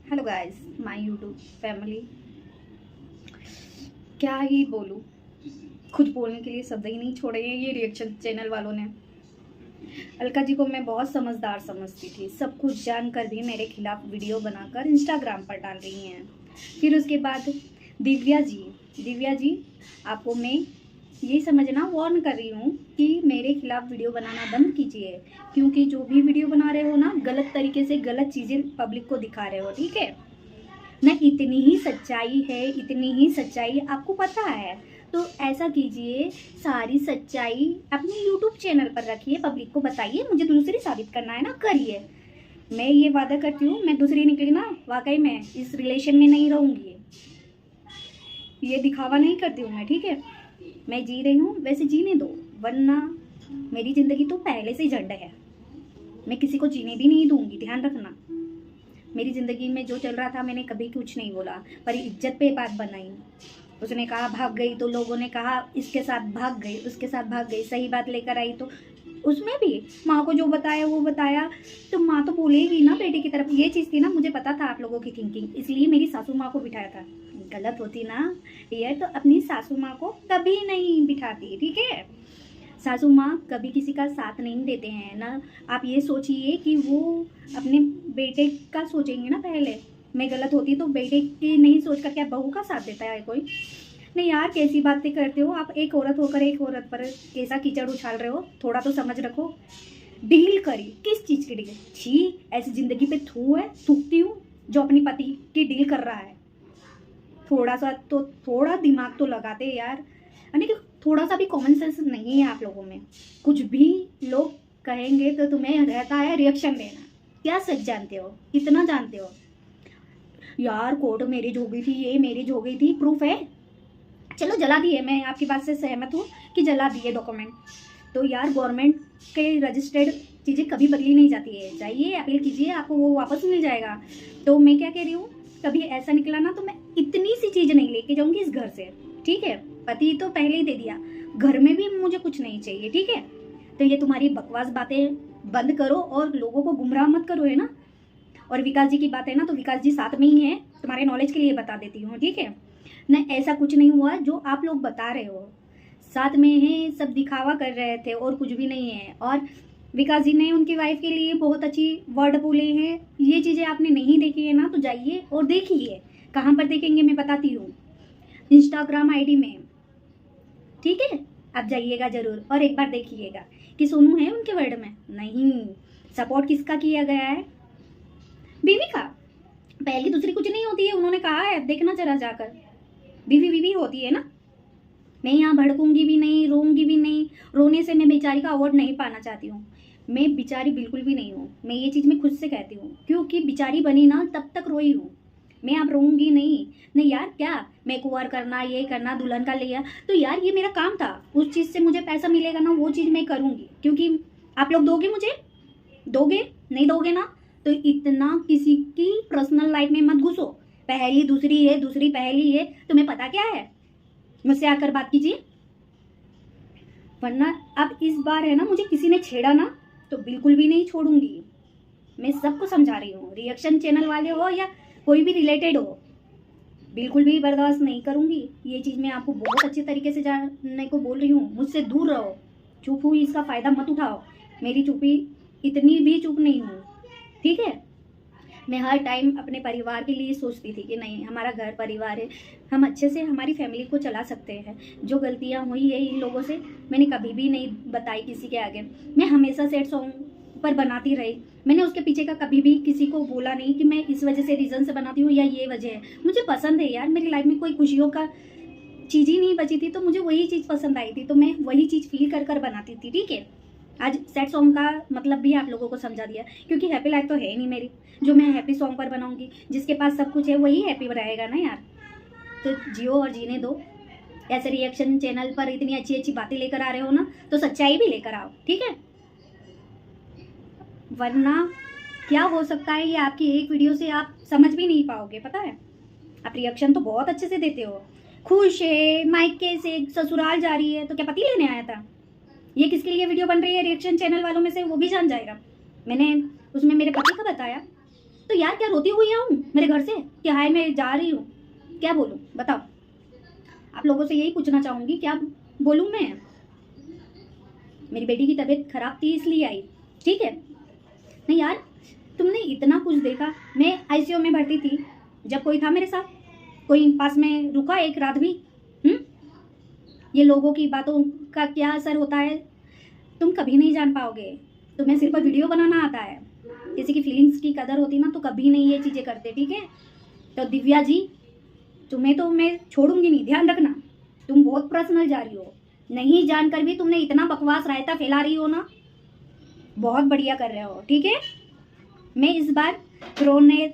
Hello guys, my YouTube family. क्या ही बोलूँ, खुद बोलने के लिए शब्द ही नहीं छोड़े हैं ये रिएक्शन चैनल वालों ने। अलका जी को मैं बहुत समझदार समझती थी, सब कुछ जानकर भी मेरे खिलाफ वीडियो बनाकर इंस्टाग्राम पर डाल रही हैं। फिर उसके बाद दिव्या जी आपको मैं ये समझना वार्न कर रही हूँ कि मेरे खिलाफ वीडियो बनाना बंद कीजिए, क्योंकि जो भी वीडियो बना रहे हो ना, गलत तरीके से गलत चीज़ें पब्लिक को दिखा रहे हो, ठीक है ना। इतनी ही सच्चाई आपको पता है, तो ऐसा कीजिए, सारी सच्चाई अपने यूट्यूब चैनल पर रखिए, पब्लिक को बताइए। मुझे दूसरी साबित करना है ना, करिए। मैं ये वादा करती हूँ, मैं दूसरी निकली ना, वाकई में इस रिलेशन में नहीं रहूँगी। ये दिखावा नहीं करती हूँ मैं, ठीक है। मैं जी रही हूँ वैसे जीने दो, वरना मेरी ज़िंदगी तो पहले से ही झंड है। मैं किसी को जीने भी नहीं दूँगी, ध्यान रखना। मेरी ज़िंदगी में जो चल रहा था मैंने कभी कुछ नहीं बोला, पर इज्जत पे बात बनाई। उसने कहा भाग गई, तो लोगों ने कहा इसके साथ भाग गई, उसके साथ भाग गई। सही बात लेकर आई तो उसमें भी माँ को जो बताया वो बताया, तो माँ तो बोलेगी ना बेटे की तरफ। ये चीज़ थी ना, मुझे पता था आप लोगों की थिंकिंग, इसलिए मेरी सासू माँ को बिठाया था। गलत होती ना ये, तो अपनी सासू माँ को कभी नहीं बिठाती, ठीक है। सासू माँ कभी किसी का साथ नहीं देते हैं ना। आप ये सोचिए कि वो अपने बेटे का सोचेंगे ना पहले। मैं गलत होती तो बेटे की नहीं सोच कर क्या बहू का साथ देता है कोई? नहीं यार, कैसी बातें करते हो आप। एक औरत होकर एक औरत पर कैसा कीचड़ उछाल रहे हो, थोड़ा तो समझ रखो। डील करी, किस चीज़ की डील? छी, ऐसी जिंदगी पे थूकती हूँ जो अपनी पति की डील कर रहा है। थोड़ा दिमाग तो लगाते यार, यानी कि थोड़ा सा भी कॉमन सेंस नहीं है आप लोगों में। कुछ भी लोग कहेंगे तो तुम्हें रहता है रिएक्शन देना। क्या सच जानते हो, इतना जानते हो यार। कोर्ट मैरिज हो गई थी, ये मैरिज हो गई थी, प्रूफ है। चलो जला दिए, मैं आपकी बात से सहमत हूँ कि जला दिए डॉक्यूमेंट। तो यार गवर्नमेंट के रजिस्टर्ड चीज़ें कभी बदली नहीं जाती है। जाइए अपील कीजिए, आपको वो वापस मिल जाएगा। तो मैं क्या कह रही हूँ, कभी ऐसा निकला ना तो मैं इतनी सी चीज़ नहीं लेके जाऊँगी इस घर से, ठीक है। पति तो पहले ही दे दिया, घर में भी मुझे कुछ नहीं चाहिए, ठीक है। तो ये तुम्हारी बकवास बातें बंद करो और लोगों को गुमराह मत करो, है ना। और विकास जी की बात है ना, तो विकास जी साथ में ही है, तुम्हारे नॉलेज के लिए बता देती हूँ, ठीक है ना। ऐसा कुछ नहीं हुआ जो आप लोग बता रहे हो, साथ में है, सब दिखावा कर रहे थे और कुछ भी नहीं है। और विकास जी ने उनकी वाइफ के लिए बहुत अच्छी वर्ड बोले हैं। ये चीज़ें आपने नहीं देखी है ना, तो जाइए और देखिए। कहाँ पर देखेंगे मैं बताती हूँ, इंस्टाग्राम आईडी में, ठीक है। आप जाइएगा जरूर और एक बार देखिएगा कि सोनू है उनके वर्ड में। नहीं, सपोर्ट किसका किया गया है? बीवी का। पहली दूसरी कुछ नहीं होती है, उन्होंने कहा है, देखना जरा जाकर। बीवी बीवी होती है ना। मैं यहाँ भड़कूंगी भी नहीं, रोऊंगी भी नहीं। रोने से मैं बेचारी का अवार्ड नहीं पाना चाहती हूँ। मैं बेचारी बिल्कुल भी नहीं हूँ, मैं ये चीज़ मैं खुद से कहती हूँ, क्योंकि बेचारी बनी ना तब तक रोई हूँ मैं। आप रोऊंगी नहीं। नहीं यार, क्या मैं कुंवर करना, ये करना, दुल्हन का लिया, तो यार ये मेरा काम था। उस चीज़ से मुझे पैसा मिलेगा ना, वो चीज़ मैं करूँगी, क्योंकि आप लोग दोगे मुझे, दोगे नहीं दोगे ना, तो इतना किसी की पर्सनल लाइफ में मत घुसो। पहली दूसरी है, दूसरी पहली है, तुम्हें पता क्या है? मुझसे आकर बात कीजिए, वरना अब इस बार है ना, मुझे किसी ने छेड़ा ना तो बिल्कुल भी नहीं छोड़ूंगी। मैं सबको समझा रही हूँ, रिएक्शन चैनल वाले हो या कोई भी रिलेटेड हो, बिल्कुल भी बर्दाश्त नहीं करूंगी। ये चीज़ मैं आपको बहुत अच्छे तरीके से जानने को बोल रही हूँ। मुझसे दूर रहो, चुप हुई इसका फ़ायदा मत उठाओ। मेरी चुप्पी इतनी भी चुप नहीं हूँ, ठीक है। मैं हर टाइम अपने परिवार के लिए सोचती थी कि नहीं, हमारा घर परिवार है, हम अच्छे से हमारी फैमिली को चला सकते हैं। जो गलतियाँ हुई है इन लोगों से, मैंने कभी भी नहीं बताई किसी के आगे। मैं हमेशा सैड सॉन्ग पर बनाती रही, मैंने उसके पीछे का कभी भी किसी को बोला नहीं कि मैं इस वजह से रीज़न से बनाती हूँ या ये वजह है। मुझे पसंद है यार, मेरी लाइफ में कोई खुशियों का चीज़ ही नहीं बची थी, तो मुझे वही चीज़ पसंद आई थी, तो मैं वही चीज़ फील कर कर बनाती थी, ठीक है। आज सैड सॉन्ग का मतलब भी आप लोगों को समझा दिया, क्योंकि हैप्पी लाइफ तो है ही नहीं मेरी, जो मैं हैप्पी सॉन्ग पर बनाऊंगी। जिसके पास सब कुछ है वही हैप्पी रहेगा ना यार। तो जियो और जीने दो। ऐसे रिएक्शन चैनल पर इतनी अच्छी अच्छी बातें लेकर आ रहे हो ना, तो सच्चाई भी लेकर आओ, ठीक है। वरना क्या हो सकता है, ये आपकी एक वीडियो से आप समझ भी नहीं पाओगे, पता है। आप रिएक्शन तो बहुत अच्छे से देते हो, खुश है, मायके से ससुराल जा रही है, तो क्या पति लेने आया था? ये किसके लिए वीडियो बन रही है रिएक्शन चैनल वालों में से, वो भी जान जाएगा। मैंने उसमें मेरे पति का बताया, तो यार क्या रोती हुई आऊँ मेरे घर से कि हाय मैं जा रही हूँ? क्या बोलूँ बताओ? आप लोगों से यही पूछना चाहूँगी, क्या बोलूँ मैं? मेरी बेटी की तबीयत खराब थी इसलिए आई, ठीक है? नहीं यार, तुमने इतना कुछ देखा। मैं आईसीयू में भर्ती थी, जब कोई था मेरे साथ? कोई पास में रुका एक रात भी? ये लोगों की बातों का क्या असर होता है तुम कभी नहीं जान पाओगे। तुम्हें सिर्फ वीडियो बनाना आता है। किसी की फीलिंग्स की कदर होती ना तो कभी नहीं ये चीज़ें करते, ठीक है? तो दिव्या जी, तुम्हें तो मैं छोड़ूंगी नहीं, ध्यान रखना। तुम बहुत पर्सनल जा रही हो, नहीं जानकर भी तुमने इतना बकवास रायता फैला रही हो ना, बहुत बढ़िया कर रहे हो, ठीक है? मैं इस बार रोने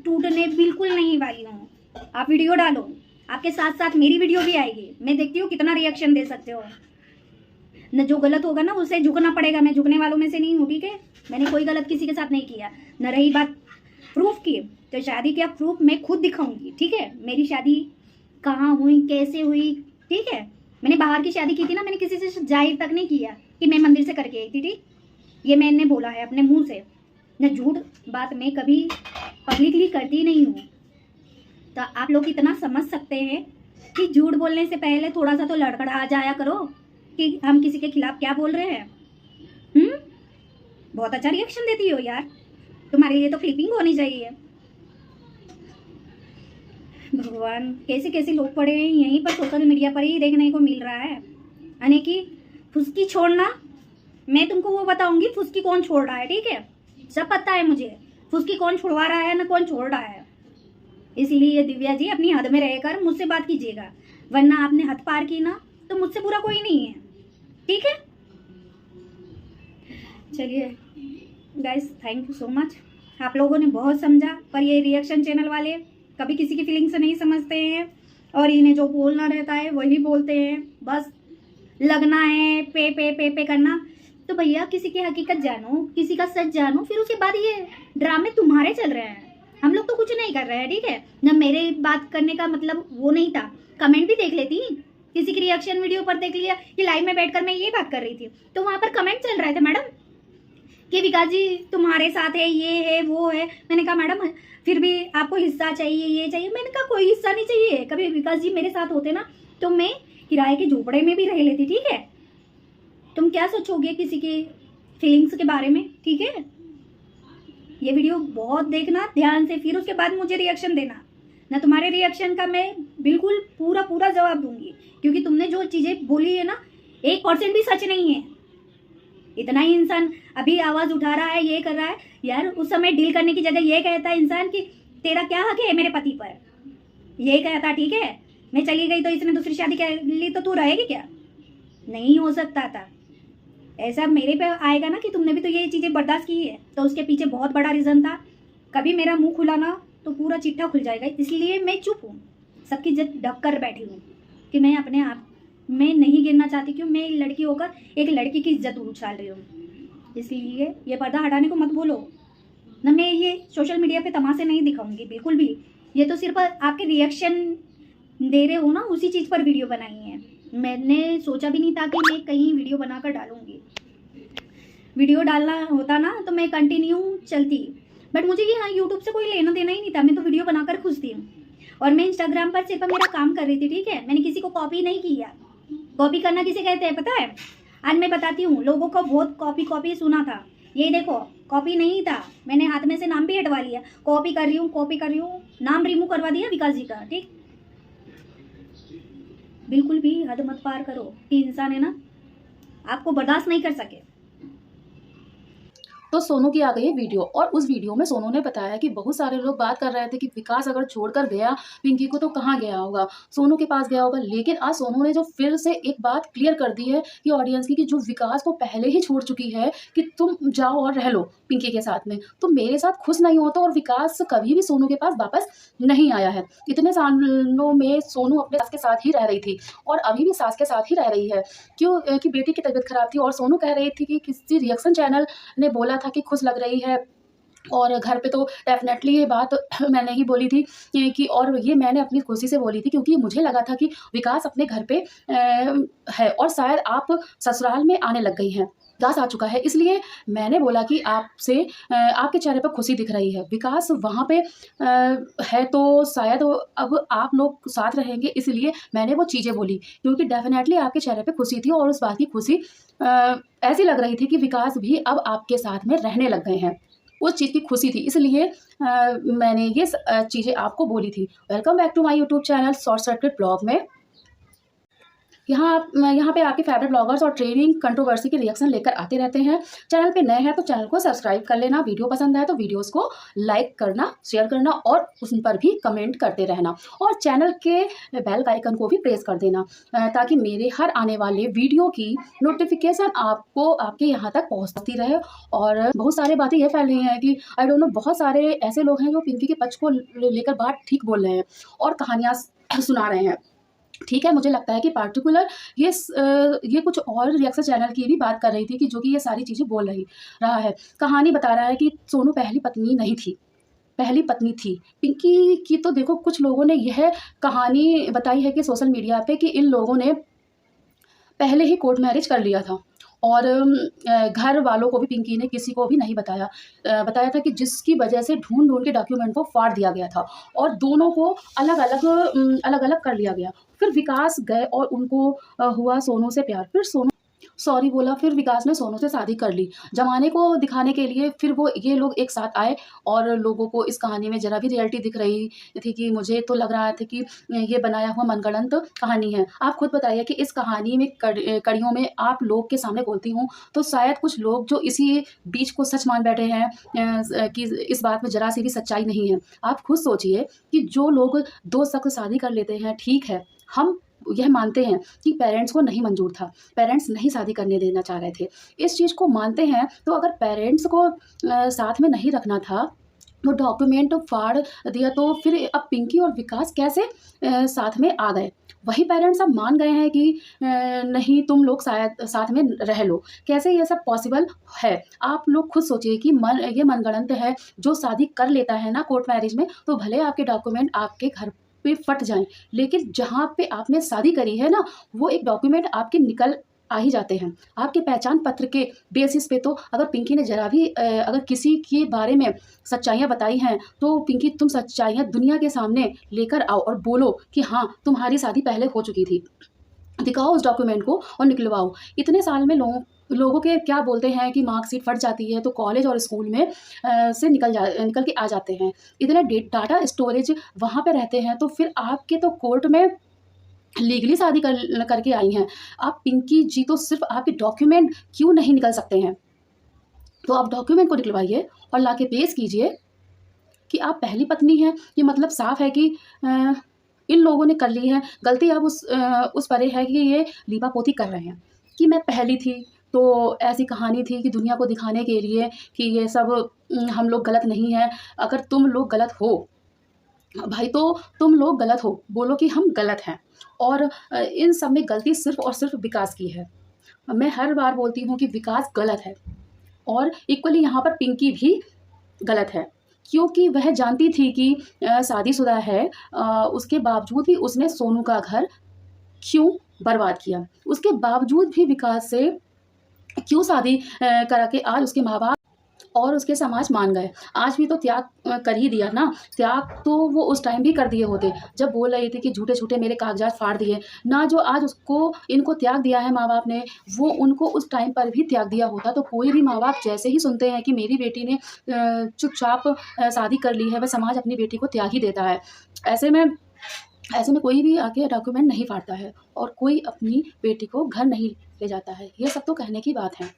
टूटने बिल्कुल नहीं वाली हूँ। आप वीडियो डालो, आपके साथ साथ मेरी वीडियो भी आएगी। मैं देखती हूँ कितना रिएक्शन दे सकते हो। न जो गलत होगा ना उसे झुकना पड़ेगा। मैं झुकने वालों में से नहीं हूँ, ठीक है? मैंने कोई गलत किसी के साथ नहीं किया। न रही बात प्रूफ की, तो शादी का प्रूफ मैं खुद दिखाऊंगी, ठीक है? मेरी शादी कहाँ हुई, कैसे हुई, ठीक है? मैंने बाहर की शादी की थी ना, मैंने किसी से जाहिर तक नहीं किया कि मैं मंदिर से करके आई थी, ठीक? ये मैंने बोला है अपने मुंह से। न झूठ बात मैं कभी पब्लिकली करती नहीं हूँ। तो आप लोग इतना समझ सकते हैं कि झूठ बोलने से पहले थोड़ा सा तो लड़खड़ा जाया करो कि हम किसी के खिलाफ क्या बोल रहे हैं। बहुत अच्छा रिएक्शन देती हो यार, तुम्हारे लिए तो क्लिपिंग होनी चाहिए। भगवान, कैसे कैसे लोग पड़े हैं यहीं पर, सोशल मीडिया पर ही देखने को मिल रहा है। यानी कि फुसकी छोड़ना, मैं तुमको वो बताऊंगी फुसकी कौन छोड़ रहा है, ठीक है? सब पता है मुझे फुसकी कौन छुड़वा रहा है ना कौन छोड़ रहा है। इसलिए दिव्या जी अपनी हद में रहकर मुझसे बात कीजिएगा, वरना आपने हद पार की ना तो मुझसे बुरा कोई नहीं है, ठीक है? चलिए guys, thank you so much. आप लोगों ने बहुत समझा, पर ये रिएक्शन चैनल वाले कभी किसी की फीलिंग से नहीं समझते हैं और इन्हें जो बोलना रहता है वही बोलते हैं। बस लगना है पे करना। तो भैया किसी की हकीकत जानो, किसी का सच जानो, फिर उसके बाद ये ड्रामे तुम्हारे चल रहे हैं, हम लोग तो कुछ नहीं कर रहे हैं, ठीक है ना? मेरे बात करने का मतलब वो नहीं था। कमेंट भी देख लेती, किसी की रिएक्शन वीडियो पर देख लिया कि लाइव में बैठकर मैं ये बात कर रही थी, तो वहां पर कमेंट चल रहे थे मैडम कि विकास जी तुम्हारे साथ है, ये है वो है। मैंने कहा मैडम फिर भी आपको हिस्सा चाहिए, ये चाहिए। मैंने कहा कोई हिस्सा नहीं चाहिए। कभी विकास जी मेरे साथ होते ना तो मैं किराए के झोपड़े में भी रह लेती, ठीक है? तुम क्या सोचोगे किसी की फीलिंग्स के बारे में, ठीक है? ये वीडियो बहुत देखना ध्यान से, फिर उसके बाद मुझे रिएक्शन देना ना। तुम्हारे रिएक्शन का मैं बिल्कुल पूरा जवाब दूंगी, क्योंकि तुमने जो चीजें बोली है ना 1% भी सच नहीं है। इतना ही इंसान अभी आवाज उठा रहा है, ये कर रहा है यार, उस समय डील करने की जगह ये कहता है इंसान कि तेरा क्या हक है मेरे पति पर, ये कहता, ठीक है? मैं चली गई तो इसने दूसरी शादी कर ली तो तू रहेगी क्या? नहीं हो सकता था ऐसा। मेरे पे आएगा ना कि तुमने भी तो ये चीजें बर्दाश्त की है, तो उसके पीछे बहुत बड़ा रीजन था। कभी मेरा मुंह खुला ना तो पूरा चिट्ठा खुल जाएगा, इसलिए मैं चुप हूँ, सबकी इज्जत ढक कर बैठी हूँ कि मैं अपने आप में नहीं गिरना चाहती। क्यों? मैं एक लड़की होकर एक लड़की की इज्जत उछाल रही हूँ, इसलिए ये पर्दा हटाने को मत बोलो ना। मैं ये सोशल मीडिया पे तमाशे नहीं दिखाऊंगी बिल्कुल भी। ये तो सिर्फ आपके रिएक्शन दे रहे हो ना, उसी चीज़ पर वीडियो बनाई है। मैंने सोचा भी नहीं था कि मैं कहीं वीडियो बनाकर डालूंगी। वीडियो डालना होता ना तो मैं कंटिन्यू चलती, बट मुझे यहाँ यूट्यूब से कोई लेना देना ही नहीं था। मैं तो वीडियो बनाकर खुश थी और मैं इंस्टाग्राम पर सिर्फ मेरा काम कर रही थी, ठीक है? मैंने किसी को कॉपी नहीं किया। कॉपी करना किसे कहते हैं पता है? आज मैं बताती हूँ। लोगों को बहुत कॉपी सुना था, ये देखो कॉपी नहीं था। मैंने हाथ में से नाम भी हटवा लिया। कॉपी कर रही हूँ, नाम रिमूव करवा दिया विकास जी का, ठीक? बिल्कुल भी हद मत पार करो कि इंसान है ना आपको बर्दाश्त नहीं कर सके। तो सोनू की आ गई है वीडियो और उस वीडियो में सोनू ने बताया कि बहुत सारे लोग बात कर रहे थे कि विकास अगर छोड़कर गया पिंकी को तो कहाँ गया होगा, सोनू के पास गया होगा। लेकिन आज सोनू ने जो फिर से एक बात क्लियर कर दी है कि ऑडियंस की, कि जो विकास को पहले ही छोड़ चुकी है कि तुम जाओ और रह लो पिंकी के साथ में, तुम मेरे साथ खुश नहीं हो तो। और विकास कभी भी सोनू के पास वापस नहीं आया है। इतने सालों में सोनू अपने सास के साथ ही रह रही थी और अभी भी सास के साथ ही रह रही है। क्यों? कि बेटी की तबीयत खराब थी और सोनू कह रही थी कि किसी रिएक्शन चैनल ने बोला था कि खुश लग रही है और घर पे तो डेफिनेटली ये बात मैंने ही बोली थी कि, और ये मैंने अपनी खुशी से बोली थी क्योंकि मुझे लगा था कि विकास अपने घर पे है और शायद आप ससुराल में आने लग गई हैं। विकास आ चुका है, इसलिए मैंने बोला कि आपसे आपके चेहरे पर खुशी दिख रही है। विकास वहाँ पे है तो शायद अब आप लोग साथ रहेंगे, इसलिए मैंने वो चीज़ें बोली, क्योंकि डेफ़िनेटली आपके चेहरे पे खुशी थी और उस बात की खुशी ऐसी लग रही थी कि विकास भी अब आपके साथ में रहने लग गए हैं। उस चीज़ की खुशी थी, इसलिए मैंने ये चीज़ें आपको बोली थी। Welcome back to my YouTube channel short circuit blog में। यहाँ पे आपके फेवरेट ब्लॉगर्स और ट्रेनिंग कंट्रोवर्सी के रिएक्शन लेकर आते रहते हैं। चैनल पे नए हैं तो चैनल को सब्सक्राइब कर लेना, वीडियो पसंद आए तो वीडियोस को लाइक करना, शेयर करना और उन पर भी कमेंट करते रहना और चैनल के बेल आइकन को भी प्रेस कर देना ताकि मेरे हर आने वाले वीडियो की नोटिफिकेशन आपको आपके यहाँ तक पहुँचती रहे। और बहुत सारी बातें ये फैल रही हैं कि आई डोंट नो, बहुत सारे ऐसे लोग हैं जो पिंकी के पक्ष को लेकर बात ठीक बोल रहे हैं और कहानियाँ सुना रहे हैं। ठीक है, मुझे लगता है कि पार्टिकुलर ये कुछ और रिएक्शन चैनल की भी बात कर रही थी कि जो कि ये सारी चीज़ें बोल रहा है। कहानी बता रहा है कि सोनू पहली पत्नी नहीं थी, पहली पत्नी थी। पिंकी की तो देखो कुछ लोगों ने यह कहानी बताई है कि सोशल मीडिया पे कि इन लोगों ने पहले ही कोर्ट मैरिज कर लिया था और घर वालों को भी पिंकी ने किसी को भी नहीं बताया था कि जिसकी वजह से ढूंढ के डॉक्यूमेंट को फाड़ दिया गया था और दोनों को अलग अलग कर लिया गया। फिर विकास गए और उनको हुआ सोनू से प्यार, फिर सोनू सॉरी बोला, फिर विकास ने सोनू से शादी कर ली जमाने को दिखाने के लिए। फिर वो ये लोग एक साथ आए और लोगों को इस कहानी में ज़रा भी रियलिटी दिख रही थी कि मुझे तो लग रहा था कि ये बनाया हुआ मनगढ़ंत कहानी है। आप खुद बताइए कि इस कहानी में कड़ियों में आप लोग के सामने बोलती हूँ तो शायद कुछ लोग जो इसी बीच को सच मान बैठे हैं कि इस बात में ज़रा सी भी सच्चाई नहीं है। आप खुद सोचिए कि जो लोग दो शख्स शादी कर लेते हैं, ठीक है, हम यह मानते हैं कि पेरेंट्स को नहीं मंजूर था, पेरेंट्स नहीं शादी करने देना चाह रहे थे, इस चीज़ को मानते हैं। तो अगर पेरेंट्स को साथ में नहीं रखना था, वो डॉक्यूमेंट फाड़ दिया, तो फिर अब पिंकी और विकास कैसे साथ में आ गए? वही पेरेंट्स अब मान गए हैं कि नहीं तुम लोग शायद साथ में रह लो। कैसे ये सब पॉसिबल है? आप लोग खुद सोचिए कि ये मनगढ़ंत है जो शादी कर लेता है ना कोर्ट मैरिज में, तो भले आपके डॉक्यूमेंट आपके घर पे फट जाएँ, लेकिन जहाँ पे आपने शादी करी है ना, वो एक डॉक्यूमेंट आपके निकल आ ही जाते हैं। आपके पहचान पत्र के बेसिस पे तो अगर पिंकी ने ज़रा भी अगर किसी के बारे में सच्चाइयाँ बताई हैं, तो पिंकी तुम सच्चाइयाँ दुनिया के सामने लेकर आओ और बोलो कि हाँ, तुम्हारी शादी पहले हो चुकी थी। दिखाओ उस डॉक्यूमेंट को और निकलवाओ। इतने साल में लोगों के क्या बोलते हैं कि मार्कशीट फट जाती है तो कॉलेज और स्कूल में से निकल के आ जाते हैं। इतने डाटा स्टोरेज वहाँ पे रहते हैं, तो फिर आपके तो कोर्ट में लीगली शादी करके आई हैं। आप पिंकी जी तो सिर्फ आपके डॉक्यूमेंट क्यों नहीं निकल सकते हैं? तो आप डॉक्यूमेंट को निकलवाइए और लाके पेश कीजिए कि आप पहली पत्नी हैं। ये मतलब साफ है कि इन लोगों ने कर ली है गलती। अब उस परे है कि ये लीपापोती कर रहे हैं कि मैं पहली थी, तो ऐसी कहानी थी कि दुनिया को दिखाने के लिए कि ये सब हम लोग गलत नहीं हैं। अगर तुम लोग गलत हो भाई, तो तुम लोग गलत हो, बोलो कि हम गलत हैं। और इन सब में गलती सिर्फ़ और सिर्फ़ विकास की है। मैं हर बार बोलती हूँ कि विकास गलत है और इक्वली यहाँ पर पिंकी भी गलत है, क्योंकि वह जानती थी कि शादीशुदा है, उसके बावजूद भी उसने सोनू का घर क्यों बर्बाद किया? उसके बावजूद भी विकास से क्यों शादी करा के आज उसके माँ-बाप और उसके समाज मान गए। आज भी तो त्याग कर ही दिया ना। त्याग तो वो उस टाइम भी कर दिए होते, जब बोल रही थी कि झूठे-झूठे मेरे कागज़ात फाड़ दिए। ना जो आज इनको त्याग दिया है माँ-बाप ने, वो उनको उस टाइम पर भी त्याग दिया होता। तो कोई भी माँ-बाप जैसे ही सुनते हैं कि मेरी बेटी ने चुपचाप शादी कर ली है, वह समाज अपनी बेटी को त्याग ही देता है। ऐसे में कोई भी आके डॉक्यूमेंट नहीं फाड़ता है और कोई अपनी बेटी को घर नहीं ले जाता है। ये सब तो कहने की बात है।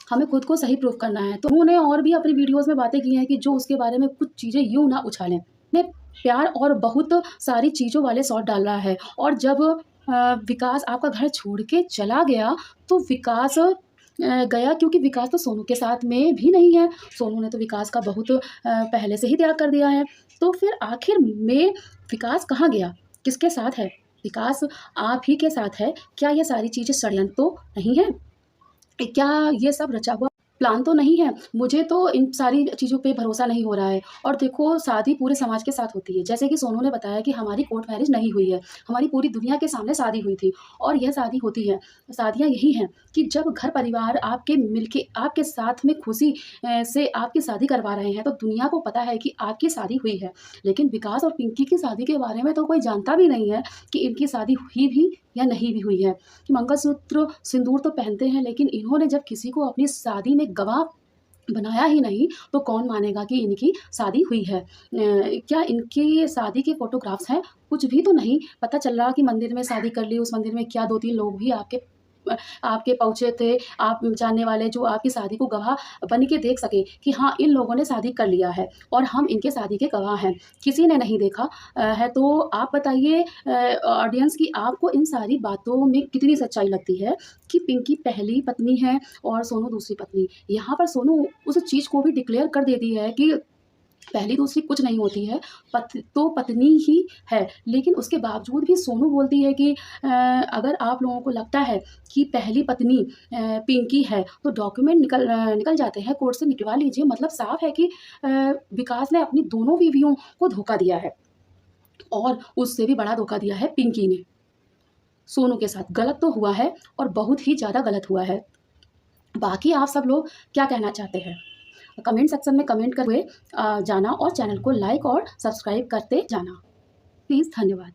हमें खुद को सही प्रूफ करना है। तो उन्होंने और भी अपनी वीडियोज़ में बातें की हैं कि जो उसके बारे में कुछ चीज़ें यूँ ना उछालें। ने प्यार और बहुत सारी चीज़ों वाले शॉट डाल रहा है और जब विकास आपका घर छोड़ के चला गया, तो विकास गया क्योंकि विकास तो सोनू के साथ में भी नहीं है। सोनू ने तो विकास का बहुत पहले से ही त्याग कर दिया है। तो फिर आखिर में विकास कहाँ गया? किसके साथ है? विकास आप ही के साथ है। क्या ये सारी चीज़ें षड्यंत्र तो नहीं है? क्या ये सब रचा हुआ प्लान तो नहीं है, मुझे तो इन सारी चीज़ों पे भरोसा नहीं हो रहा है। और देखो शादी पूरे समाज के साथ होती है, जैसे कि सोनू ने बताया कि हमारी कोर्ट मैरिज नहीं हुई है, हमारी पूरी दुनिया के सामने शादी हुई थी और यह शादी होती है। शादियाँ यही हैं कि जब घर परिवार आपके मिलके आपके साथ में खुशी से आपकी शादी करवा रहे हैं, तो दुनिया को पता है कि आपकी शादी हुई है। लेकिन विकास और पिंकी की शादी के बारे में तो कोई जानता भी नहीं है कि इनकी शादी हुई भी या नहीं भी हुई है। कि मंगलसूत्र, सिंदूर तो पहनते हैं, लेकिन इन्होंने जब किसी को अपनी शादी में गवाह बनाया ही नहीं, तो कौन मानेगा कि इनकी शादी हुई है। क्या इनकी शादी के फ़ोटोग्राफ्स हैं? कुछ भी तो नहीं। पता चल रहा कि मंदिर में शादी कर ली, उस मंदिर में क्या 2-3 लोग भी आपके पहुँचे थे, आप जानने वाले जो आपकी शादी को गवाह बन के देख सके कि हाँ, इन लोगों ने शादी कर लिया है और हम इनके शादी के गवाह हैं। किसी ने नहीं देखा है, तो आप बताइए ऑडियंस कि आपको इन सारी बातों में कितनी सच्चाई लगती है कि पिंकी पहली पत्नी है और सोनू दूसरी पत्नी। यहाँ पर सोनू उस चीज़ को भी डिक्लेयर कर देती है कि पहली दूसरी कुछ नहीं होती है, पत्नी ही है। लेकिन उसके बावजूद भी सोनू बोलती है कि अगर आप लोगों को लगता है कि पहली पत्नी पिंकी है, तो डॉक्यूमेंट निकल जाते हैं, कोर्ट से निकलवा लीजिए। मतलब साफ है कि विकास ने अपनी दोनों बीवियों को धोखा दिया है और उससे भी बड़ा धोखा दिया है पिंकी ने सोनू के साथ। गलत तो हुआ है और बहुत ही ज़्यादा गलत हुआ है। बाकी आप सब लोग क्या कहना चाहते हैं? कमेंट सेक्शन में कमेंट करके जाना और चैनल को लाइक और सब्सक्राइब करते जाना। प्लीज़, धन्यवाद।